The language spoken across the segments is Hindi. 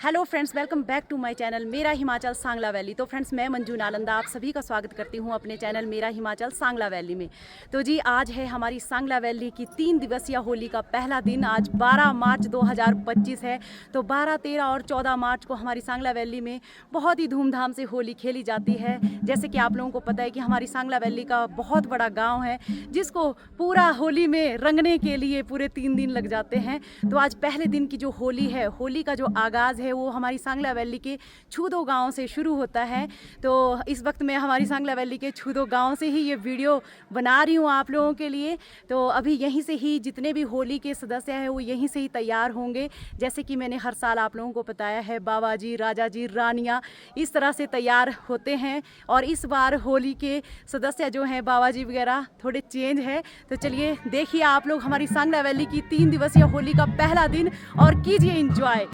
Hello friends, welcome back to my channel मेरा हिमाचल सांगला वैली। तो फ्रेंड्स, मैं मंजू नालंदा आप सभी का स्वागत करती हूं अपने चैनल मेरा हिमाचल सांगला वैली में। तो जी, आज है हमारी सांगला वैली की 3 दिवसीय होली का पहला दिन। आज 12 मार्च 2025 है। तो 12, 13 और 14 मार्च को हमारी सांगला वैली में बहुत ही धूमधाम से होली खेली जाती है। जैसे कि आप लोगों को पता है कि हमारी सांगला वैली का बहुत बड़ा गाँव है, जिसको पूरा होली में रंगने के लिए पूरे 3 दिन लग जाते हैं। तो आज पहले दिन की जो होली है, होली का जो आगाज़ है वो हमारी सांगला वैली के छूदो गांव से शुरू होता है। तो इस वक्त मैं हमारी सांगला वैली के छूदो गांव से ही ये वीडियो बना रही हूँ आप लोगों के लिए। तो अभी यहीं से ही जितने भी होली के सदस्य हैं वो यहीं से ही तैयार होंगे। जैसे कि मैंने हर साल आप लोगों को बताया है, बाबा जी, राजा जी, रानियाँ इस तरह से तैयार होते हैं। और इस बार होली के सदस्य जो हैं, बाबा जी वगैरह, थोड़े चेंज है। तो चलिए देखिए आप लोग हमारी सांगला वैली की 3 दिवसीय होली का पहला दिन और कीजिए इंजॉय।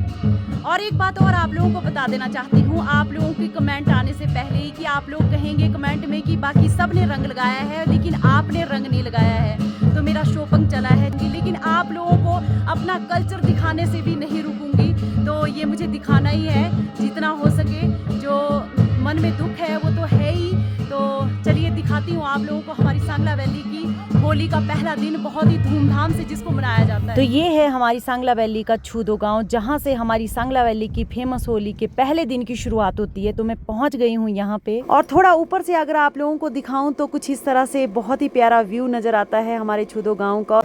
और एक बात और आप लोगों को बता देना चाहती हूँ, आप लोगों की कमेंट आने से पहले ही, कि आप लोग कहेंगे कमेंट में कि बाकी सब ने रंग लगाया है लेकिन आपने रंग नहीं लगाया है। तो मेरा शोपंग चला है, लेकिन आप लोगों को अपना कल्चर दिखाने से भी नहीं रुकूंगी। तो ये मुझे दिखाना ही है जितना हो सके। जो मन में दुख है वो तो है ही। तो चलिए दिखाती हूँ आप लोगों को हमारी सांगला वैली की होली का पहला दिन, बहुत ही धूमधाम से जिसको मनाया जाता है। तो ये है हमारी सांगला वैली का छूदो गांव, जहां से हमारी सांगला वैली की फेमस होली के पहले दिन की शुरुआत होती है। तो मैं पहुंच गई हूं यहां पे, और थोड़ा ऊपर से अगर आप लोगों को दिखाऊं तो कुछ इस तरह से बहुत ही प्यारा व्यू नजर आता है हमारे छूदो गाँव का।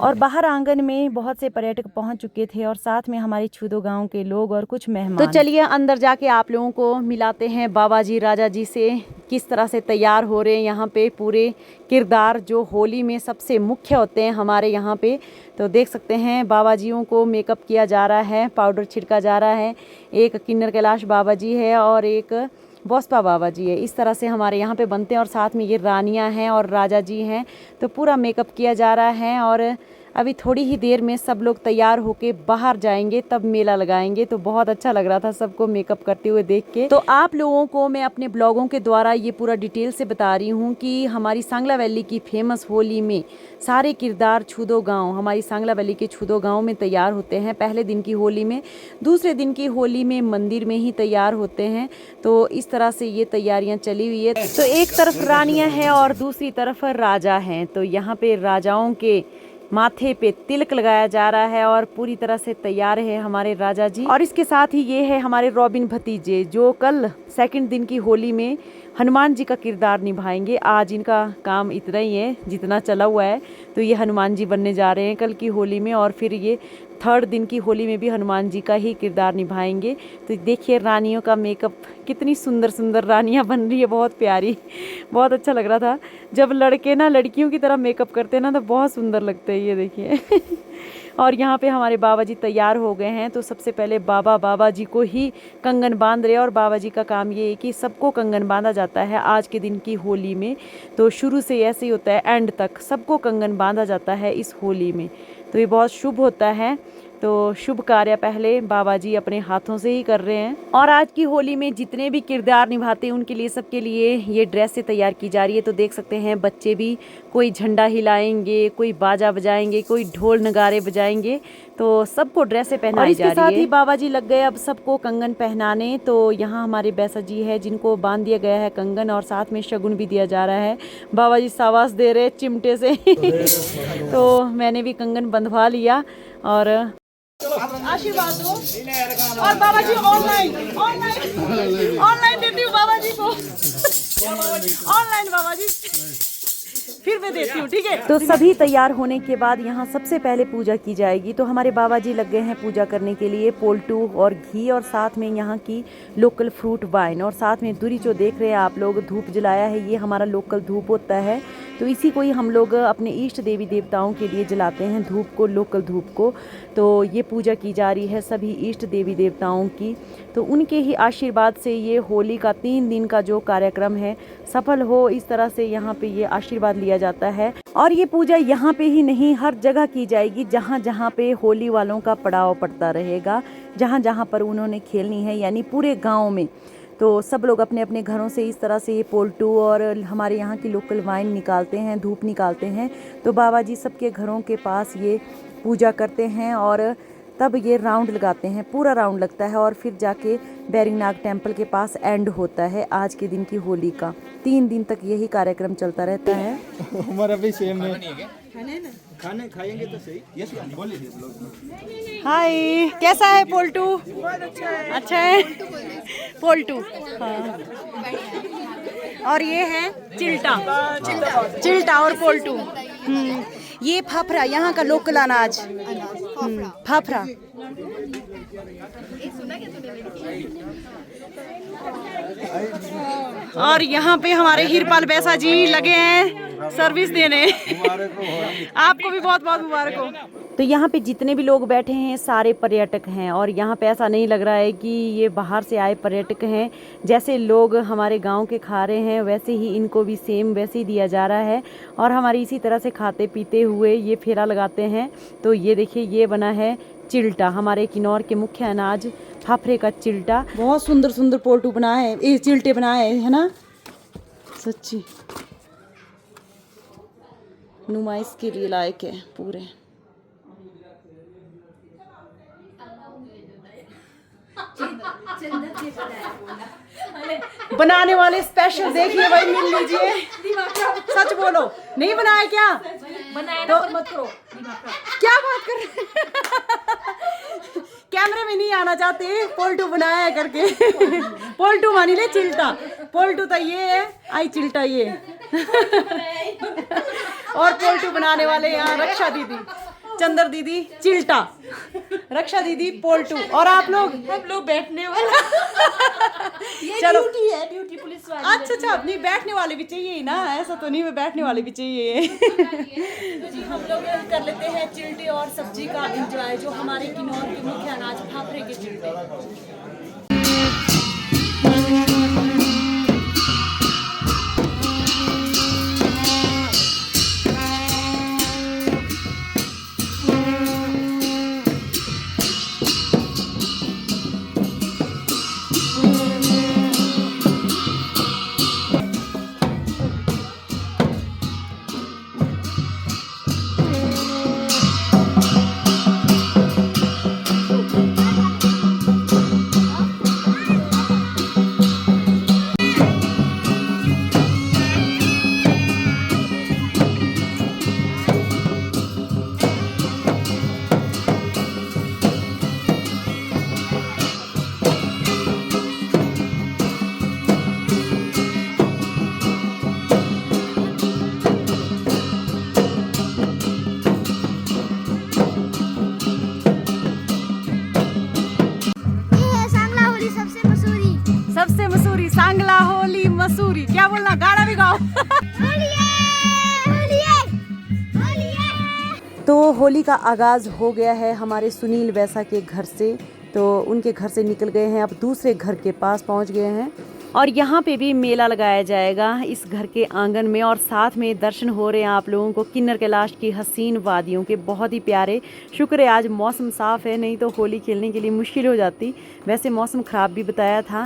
और बाहर आंगन में बहुत से पर्यटक पहुंच चुके थे, और साथ में हमारे छूदो गांव के लोग और कुछ मेहमान। तो चलिए अंदर जाके आप लोगों को मिलाते हैं बाबा जी, राजा जी से, किस तरह से तैयार हो रहे हैं यहाँ पे पूरे किरदार जो होली में सबसे मुख्य होते हैं हमारे यहाँ पे। तो देख सकते हैं बाबा जियों को मेकअप किया जा रहा है, पाउडर छिड़का जा रहा है। एक किन्नर कैलाश बाबा जी है और एक बौसपा बाबा जी है। इस तरह से हमारे यहाँ पे बनते हैं, और साथ में ये रानियाँ हैं और राजा जी हैं। तो पूरा मेकअप किया जा रहा है, और अभी थोड़ी ही देर में सब लोग तैयार होके बाहर जाएंगे, तब मेला लगाएंगे। तो बहुत अच्छा लग रहा था सबको मेकअप करते हुए देख के। तो आप लोगों को मैं अपने ब्लॉगों के द्वारा ये पूरा डिटेल से बता रही हूँ कि हमारी सांगला वैली की फेमस होली में सारे किरदार छूदो गांव, हमारी सांगला वैली के छूदो गांव में तैयार होते हैं पहले दिन की होली में। दूसरे दिन की होली में मंदिर में ही तैयार होते हैं। तो इस तरह से ये तैयारियां चली हुई है। तो एक तरफ रानियां हैं और दूसरी तरफ राजा हैं। तो यहाँ पे राजाओं के माथे पे तिलक लगाया जा रहा है, और पूरी तरह से तैयार है हमारे राजा जी। और इसके साथ ही ये है हमारे रॉबिन भतीजे, जो कल सेकंड दिन की होली में हनुमान जी का किरदार निभाएंगे। आज इनका काम इतना ही है जितना चला हुआ है। तो ये हनुमान जी बनने जा रहे हैं कल की होली में, और फिर ये थर्ड दिन की होली में भी हनुमान जी का ही किरदार निभाएंगे। तो देखिए रानियों का मेकअप, कितनी सुंदर सुंदर रानियां बन रही है, बहुत प्यारी। बहुत अच्छा लग रहा था जब लड़के ना लड़कियों की तरह मेकअप करते हैं ना, तो बहुत सुंदर लगते हैं ये देखिए। और यहाँ पे हमारे बाबा जी तैयार हो गए हैं। तो सबसे पहले बाबा जी को ही कंगन बांध रहे हैं, और बाबा जी का काम ये है कि सबको कंगन बांधा जाता है आज के दिन की होली में। तो शुरू से ऐसे ही होता है, एंड तक सबको कंगन बांधा जाता है इस होली में। तो ये बहुत शुभ होता है। तो शुभ कार्य पहले बाबा जी अपने हाथों से ही कर रहे हैं। और आज की होली में जितने भी किरदार निभाते हैं उनके लिए, सबके लिए ये ड्रेस से तैयार की जा रही है। तो देख सकते हैं बच्चे भी, कोई झंडा हिलाएंगे, कोई बाजा बजाएंगे, कोई ढोल नगारे बजाएंगे। तो सबको ड्रेसें पहनाई जा रही है। इसके साथ ही बाबा जी लग गए अब सबको कंगन पहनाने। तो यहाँ हमारे बैसा जी है जिनको बांध दिया गया है कंगन, और साथ में शगुन भी दिया जा रहा है। बाबा जी सावास दे रहे चिमटे से। तो मैंने भी कंगन बंधवा लिया और आशीर्वाद दो। और बाबा जी ऑनलाइन ऑनलाइन देती हूँ बाबा जी को। ऑनलाइन बाबा जी फिर मैं देती हूँ, ठीक है। तो सभी तैयार होने के बाद यहाँ सबसे पहले पूजा की जाएगी। तो हमारे बाबा जी लग गए हैं पूजा करने के लिए। पोल्टू और घी, और साथ में यहाँ की लोकल फ्रूट वाइन, और साथ में दूरी जो देख रहे हैं आप लोग, धूप जलाया है। ये हमारा लोकल धूप होता है। तो इसी को ही हम लोग अपने इष्ट देवी देवताओं के लिए जलाते हैं, धूप को, लोकल धूप को। तो ये पूजा की जा रही है सभी इष्ट देवी देवताओं की। तो उनके ही आशीर्वाद से ये होली का 3 दिन का जो कार्यक्रम है सफल हो, इस तरह से यहाँ पे ये आशीर्वाद लिया जाता है। और ये पूजा यहाँ पे ही नहीं, हर जगह की जाएगी जहाँ जहाँ पे होली वालों का पड़ाव पड़ता रहेगा, जहाँ जहाँ पर उन्होंने खेलनी है, यानी पूरे गाँव में तो सब लोग अपने अपने घरों से इस तरह से ये पोल्टू और हमारे यहाँ की लोकल वाइन निकालते हैं, धूप निकालते हैं। तो बाबा जी सबके घरों के पास ये पूजा करते हैं और तब ये राउंड लगाते हैं, पूरा राउंड लगता है और फिर जाके बैरिंगनाग टेम्पल के पास एंड होता है आज के दिन की होली का। 3 दिन तक यही कार्यक्रम चलता रहता है। हमारा भी सेम है। खाने खाएंगे तो सही। यस बोलिए लोग। हाय, कैसा है पोल्टू? अच्छा है पोल्टू। हाँ। और ये है चिल्टा, चिल्टा और पोल्टू। ये फाफड़ा, यहाँ का लोकल अनाज फाफड़ा। और यहाँ पे हमारे हिरपाल बैसा जी लगे हैं सर्विस देने। आपको भी बहुत बहुत मुबारक हो। तो यहाँ पे जितने भी लोग बैठे हैं सारे पर्यटक हैं और यहाँ पे ऐसा नहीं लग रहा है कि ये बाहर से आए पर्यटक हैं। जैसे लोग हमारे गांव के खा रहे हैं वैसे ही इनको भी सेम वैसे ही दिया जा रहा है और हमारी इसी तरह से खाते पीते हुए ये फेरा लगाते हैं। तो ये देखिए ये बना है चिल्टा, हमारे किन्नौर के मुख्य अनाज फाफड़े का चिल्टा। बहुत सुंदर सुंदर पोल्टू बनाए हैं, ये चिल्टे बनाए हैं, है ना? सच्ची नुमाइश के लिए लायक है पूरे। बनाने वाले स्पेशल देखिए भाई, मिल लीजिए। सच बोलो, नहीं बनाया क्या? बनाया तो मत करो। क्या बात कर रहे हैं? कैमरे में नहीं आना चाहते, पोल्टू बनाया है करके। पोल्टू मानी ले चिल्टा, पोल्टू तो ये है, आई चिल्टा ये। और पोल्टू बनाने वाले यहाँ रक्षा दीदी, चंदर दीदी चिल्टा, रक्षा दीदी पोल्टू और आप लोग? हम लोग बैठने वाला। ये चलो ड्यूटी है, ड्यूटी पुलिस वाली। अच्छा, नहीं बैठने वाले भी चाहिए ना, ऐसा तो नहीं, मैं बैठने वाले भी चाहिए। तो जी हम लोग कर लेते हैं चिल्टे और सब्जी का एंजॉय, जो हमारे किन्नौर के मुख्य अनाज फाफड़े के चिल्टे। सबसे मसूरी सांगला होली मसूरी, क्या बोलना, गाना भी गाओ। तो होली का आगाज़ हो गया है हमारे सुनील वैसा के घर से। तो उनके घर से निकल गए हैं, अब दूसरे घर के पास पहुंच गए हैं और यहाँ पे भी मेला लगाया जाएगा इस घर के आंगन में। और साथ में दर्शन हो रहे हैं आप लोगों को किन्नर कैलाश की हसीन वादियों के, बहुत ही प्यारे। शुक्र है आज मौसम साफ़ है, नहीं तो होली खेलने के लिए मुश्किल हो जाती। वैसे मौसम ख़राब भी बताया था।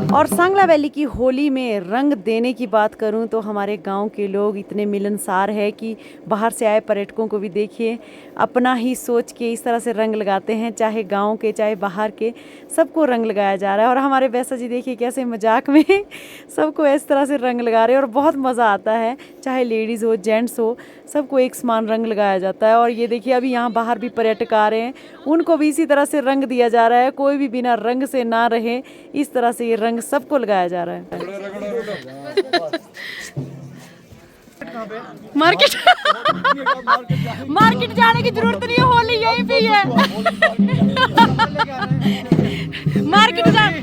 और सांगला वैली की होली में रंग देने की बात करूं तो हमारे गांव के लोग इतने मिलनसार है कि बाहर से आए पर्यटकों को भी देखिए अपना ही सोच के इस तरह से रंग लगाते हैं, चाहे गांव के चाहे बाहर के, सबको रंग लगाया जा रहा है। और हमारे वैसा जी देखिए कैसे मजाक में सबको इस तरह से रंग लगा रहे हैं और बहुत मज़ा आता है, चाहे लेडीज़ हो जेंट्स हो, सबको एक समान रंग लगाया जाता है। और ये देखिए अभी यहाँ बाहर भी पर्यटक आ रहे हैं, उनको भी इसी तरह से रंग दिया जा रहा है, कोई भी बिना रंग से ना रहे, इस तरह से ये रंग सबको लगाया जा रहा है। मार्केट मार्केट जाने की जरूरत नहीं है, होली यहीं पे है।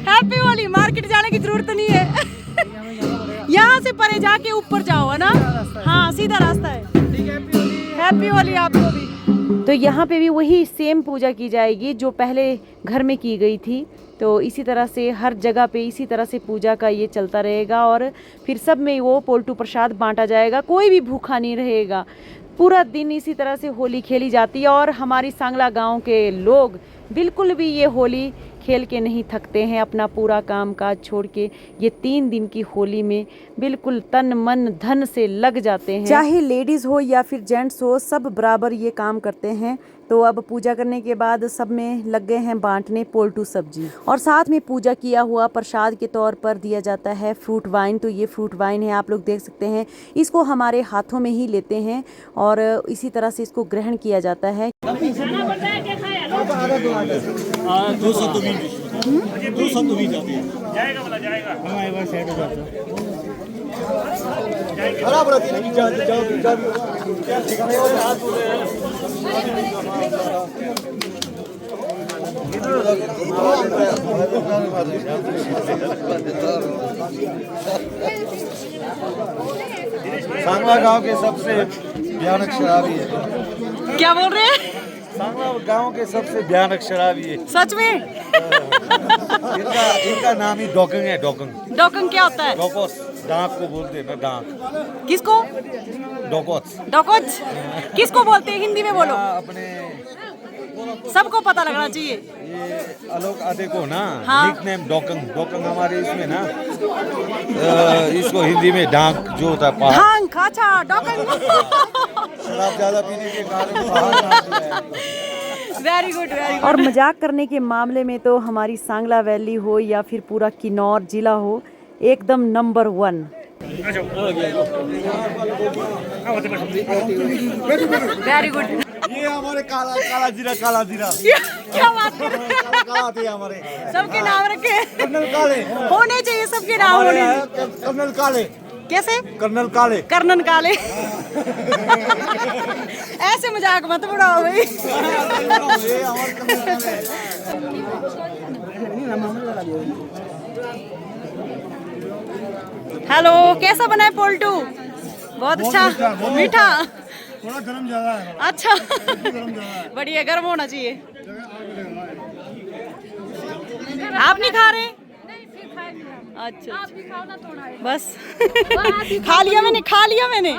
हैप्पी होली, मार्केट जाने की जरूरत नहीं है। यहाँ से परे जाके ऊपर जाओ, है ना? हाँ सीधा रास्ता है। हैप्पी होली आपको भी। तो यहाँ पे भी वही सेम पूजा की जाएगी जो पहले घर में की गई थी। तो इसी तरह से हर जगह पे इसी तरह से पूजा का ये चलता रहेगा और फिर सब में वो पोल्टू प्रसाद बांटा जाएगा, कोई भी भूखा नहीं रहेगा। पूरा दिन इसी तरह से होली खेली जाती है और हमारी सांगला गांव के लोग बिल्कुल भी ये होली खेल के नहीं थकते हैं। अपना पूरा काम काज छोड़ के ये 3 दिन की होली में बिल्कुल तन मन धन से लग जाते हैं। चाहे लेडीज़ हो या फिर जेंट्स हो, सब बराबर ये काम करते हैं। तो अब पूजा करने के बाद सब में लग गए हैं बांटने पोल्टू सब्जी और साथ में पूजा किया हुआ प्रसाद के तौर पर दिया जाता है फ्रूट वाइन। तो ये फ्रूट वाइन है, आप लोग देख सकते हैं। इसको हमारे हाथों में ही लेते हैं और इसी तरह से इसको ग्रहण किया जाता है। सांगला गांव के सबसे भयानक शराबी है। क्या बोल रहे हैं? सांगला गांव के सबसे भयानक शराबी है। सच में? इनका नाम ही डॉकंग है। डॉकंग डॉकंग क्या होता है? डॉकोस, डाक को बोलते हैं ना, डाक। किसको? डॉकोस। डॉकोच किसको बोलते हैं? हिंदी में बोलो। अपने सबको पता लगना चाहिए। ये आलोक आदे को ना हाँ। निकनेम डॉकंग। डॉकंग हमारे इसमें ना इसको हिंदी में डाक जो होता है, पहाड़। हाँ, अच्छा, डॉकंग। शराब ज्यादा पीने के कारण पहाड़। Very good, very good. और मजाक करने के मामले में तो हमारी सांगला वैली हो या फिर पूरा किन्नौर जिला हो, एकदम नंबर 1। Very good. ये हमारे काला जीरा क्या बात कर रहे हैं? काला थे हमारे। सबके नाम रखे कर्नल काले होने चाहिए, सबके नाम होने चाहिए। कर्नल काले। कैसे? कर्नल काले। कर्नन काले। ऐसे मजाक मत उड़ाओ भाई। हेलो, कैसा बना है पोल्टू? बहुत अच्छा, मीठा, थोड़ा गरम ज्यादा है। अच्छा, बढ़िया, गर्म होना चाहिए। आप नहीं खा रहे? अच्छा, बस खा लिया मैंने।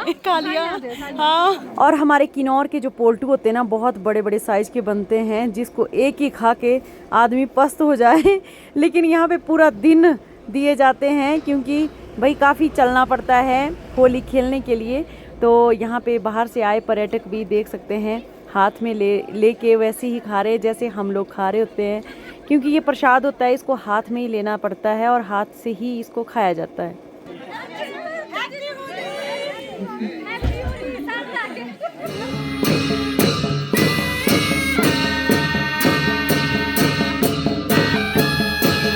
हाँ। और हमारे किन्नौर के जो पोल्टू होते हैं ना, बहुत बड़े बड़े साइज के बनते हैं, जिसको एक ही खा के आदमी पस्त हो जाए। लेकिन यहाँ पे पूरा दिन दिए जाते हैं क्योंकि भाई काफ़ी चलना पड़ता है होली खेलने के लिए। तो यहाँ पे बाहर से आए पर्यटक भी देख सकते हैं, हाथ में लेके वैसे ही खा रहे जैसे हम लोग खा रहे होते हैं, क्योंकि ये प्रसाद होता है, इसको हाथ में ही लेना पड़ता है और हाथ से ही इसको खाया जाता है।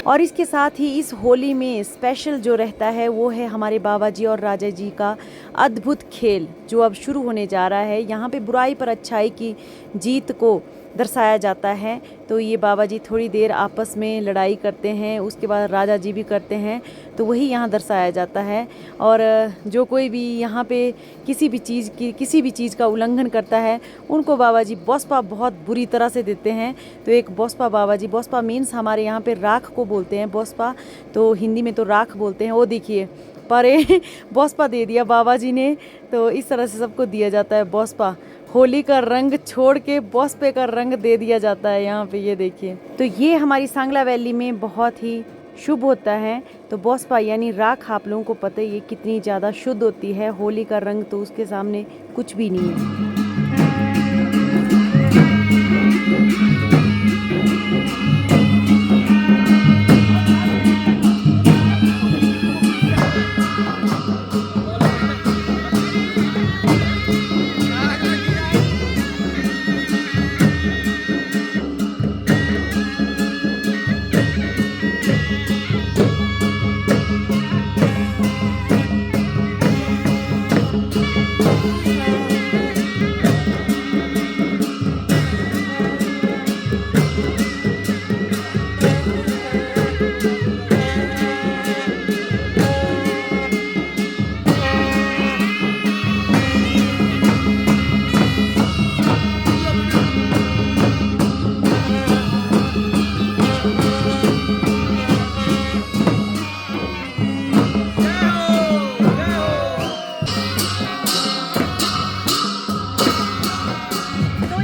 और इसके साथ ही इस होली में स्पेशल जो रहता है वो है हमारे बाबा जी और राजा जी का अद्भुत खेल जो अब शुरू होने जा रहा है। यहाँ पे बुराई पर अच्छाई की जीत को दर्शाया जाता है। तो ये बाबा जी थोड़ी देर आपस में लड़ाई करते हैं, उसके बाद राजा जी भी करते हैं, तो वही यहाँ दर्शाया जाता है। और जो कोई भी यहाँ पे किसी भी चीज़ का उल्लंघन करता है, उनको बाबा जी बोस्पा बहुत बुरी तरह से देते हैं। तो एक बोस्पा बाबा जी, बोस्पा मीन्स हमारे यहाँ पे राख को बोलते हैं, बोस्पा तो हिंदी में तो राख बोलते हैं। वो देखिए परे बोस्पा दे दिया बाबा जी ने। तो इस तरह से सबको दिया जाता है बोस्पा। होली का रंग छोड़ के बोस्पे का रंग दे दिया जाता है यहाँ पे, ये देखिए। तो ये हमारी सांगला वैली में बहुत ही शुभ होता है। तो बोस्पा यानी राख, आप लोगों को पता है ये कितनी ज़्यादा शुद्ध होती है। होली का रंग तो उसके सामने कुछ भी नहीं है।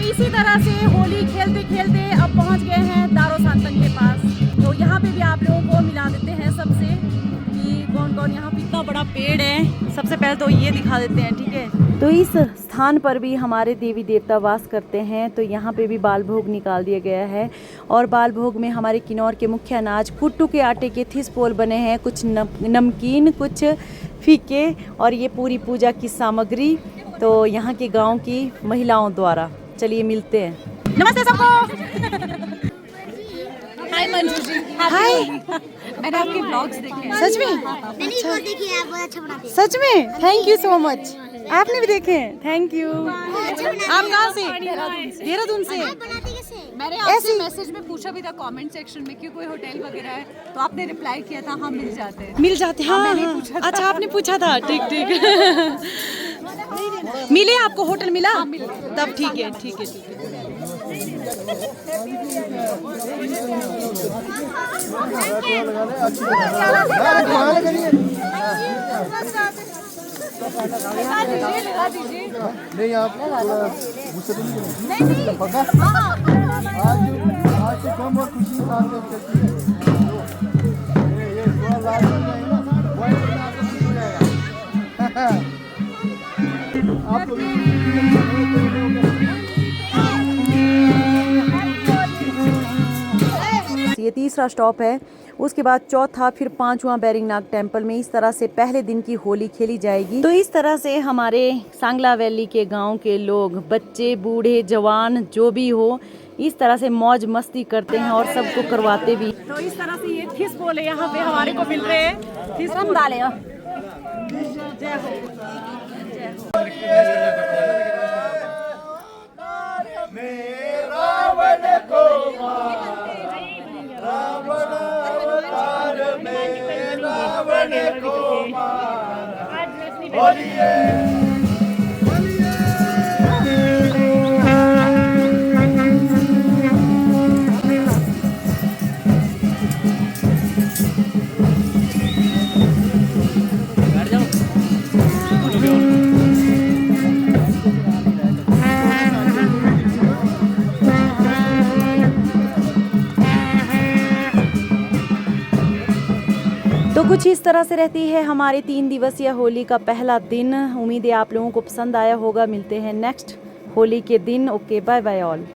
इसी तरह से होली खेलते खेलते अब पहुंच गए हैं दारो सांतन के पास। तो यहाँ पे भी आप लोगों को मिला देते हैं सबसे कि कौन कौन यहाँ पे। इतना बड़ा पेड़ है, सबसे पहले तो ये दिखा देते हैं, ठीक है। तो इस स्थान पर भी हमारे देवी देवता वास करते हैं। तो यहाँ पे भी बाल भोग निकाल दिया गया है और बाल भोग में हमारे किन्नौर के मुख्य अनाज कुट्टू के आटे के थिसपोल बने हैं, कुछ नमकीन, कुछ फीके और ये पूरी पूजा की सामग्री तो यहाँ के गांव की महिलाओं द्वारा। चलिए मिलते हैं। नमस्ते सबको। हाय मंजू जी। हाय। मैंने आपके ब्लॉग्स देखे हैं। सच में? मैंने वो देखी है, आप बहुत अच्छा बनाते हैं। सच में? Thank you so much. आपने भी देखे हैं? Thank you. आप कहाँ से? देहरादून से। आप बनाते कैसे? मैंने आपसे मैसेज में पूछा भी था कमेंट सेक्शन में कि कोई होटल वगैरह है, तो आपने रिप्लाई किया था हाँ मिल जाते हैं। मिल जाते हैं। हाँ, हाँ। अच्छा आपने पूछा था। ठीक ठीक। मिले आपको होटल मिला? तब ठीक है, ठीक है, ठीक है। नहीं आप मुझसे तो नहीं पका आज से कम और खुशी साथ में चलती है। ये थोड़ा लाल हो जाएगा ना, वाइट में आपको खुश हो जाएगा। आपको ये तीसरा स्टॉप है, उसके बाद चौथा, फिर पांचवा बैरिंगनाग टेम्पल में इस तरह से पहले दिन की होली खेली जाएगी। तो इस तरह से हमारे सांगला वैली के गांव के लोग, बच्चे, बूढ़े, जवान, जो भी हो, इस तरह से मौज मस्ती करते हैं और सबको करवाते भी। तो इस तरह से ये थिस बोले यहाँ पे हमारे को मिल रहे हैं। थिस हम डाले। जय हो। तो कुछ इस तरह से रहती है हमारे 3 दिवसीय होली का पहला दिन। उम्मीद है आप लोगों को पसंद आया होगा। मिलते हैं नेक्स्ट होली के दिन। Okay, bye bye all.